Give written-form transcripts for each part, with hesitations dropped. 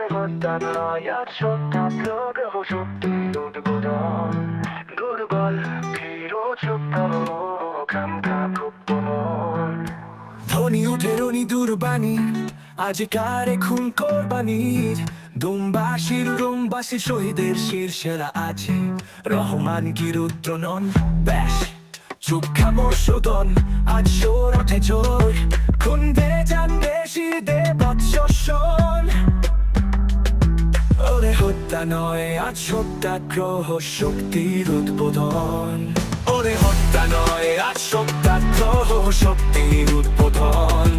হত্যা ছোট্ট শক্তি দুর্বল দুর্বল ফিরো চুপ খামখা কুপন ধনী উঠেরনি দুর্বাণী আজিকার খুন কোরবানির রুমবাসী শহীদের শীর্ষেরা আছে রহমান কি রুদ্র নন ব্যাস চুপ খামোশ সুদন আজ সোর ওঠে জোর খুন দে জান বেশি দে বৎসন ওরে হত্যা নয় আজ সত্যাগ্রহ শক্তির উদ্বোধন ওরে হত্যা নয় আজ সত্যাগ্রহ শক্তির উদ্বোধন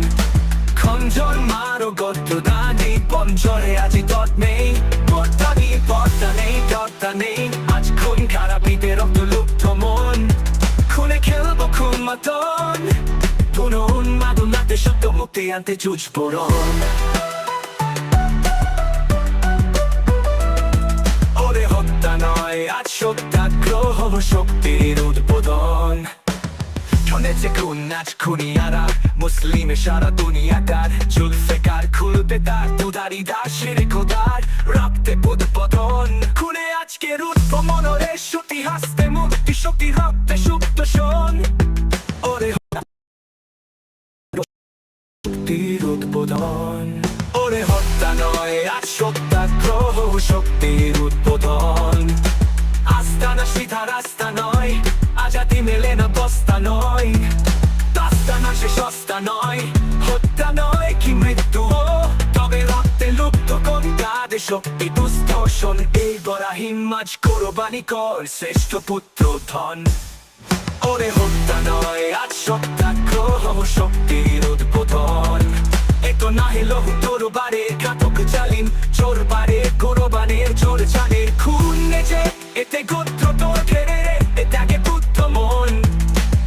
খঞ্জন মারো গদ্রদানি পঞ্জরে আজি তৎ নেই পর্দা নেই আজ খুন খারাপিতে রক্ত লুপ্ত মন খুনে খেলবো খুন মাতন পুনঃ উন্মাদন নাতে সত্য মুক্তি আনতে যুজ পূরণ ওরে হত্যা নয় আজ সত্যাগ্রহ শক্তির উদ্বোধন শুনেছে খুন নাচ খুনিয়ারা মুসলিমে সারা দুনিয়াদার জুলফিকার খুলবে তার দুধারি দাসের খোদার রক্তে উদ্বোধন খুনে আজকের উদ্ভমনরে শ্রুতি হাসতে মুক্তি শক্তি রক্তে সুপ্ত শোন ওরে শক্তির উদ্বোধন ওরে হত্যা নয় আজ সত্যাগ্রহ শক্তির উদ্বোধন আস্তানা সিধা রাস্তা নয় আজাদি মেলে না বস্তা নয় দাস্তানা সে সস্তা নয় হত্যা নয় কি মৃত্যু তবে রক্তে লুপ্ত কোন কাঁদে শক্তি দুস্থোষণ এই বরাহিম মাঝ কোরবানি কর শ্রেষ্ঠ পুত্র ধন ওরে হত্যা নয় আজ সত্যাগ্রহ শক্তির উদ্বোধন এতো নাহি লহু তোর বারে ঘাতক জালিম চোর বারে কোরবানের চোর জানে খুন নেজে এতে গোত্র তোর ঘেরে রে এটাকে পুত্র মন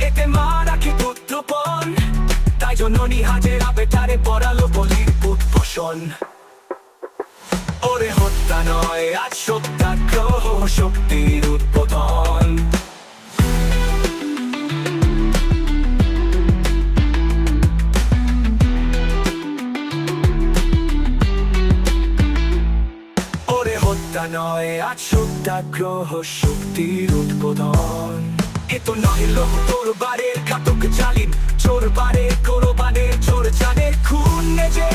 এতে মা রাখি পুত্রপন তাই জননী হাজেরা বেটারে পড়ালো বলির উদ্বোধন ওরে হত্যা নয় আজ সত্যাগ্রহ শক্তির উদ্বোধন হত্যা নয় আজ সত্যাগ্রহ শক্তির উদ্বোধন এতো নয় লহু তোর বারের ঘাতক জালিম চোর বারে কোরবানের চোর জানে খুন নেজে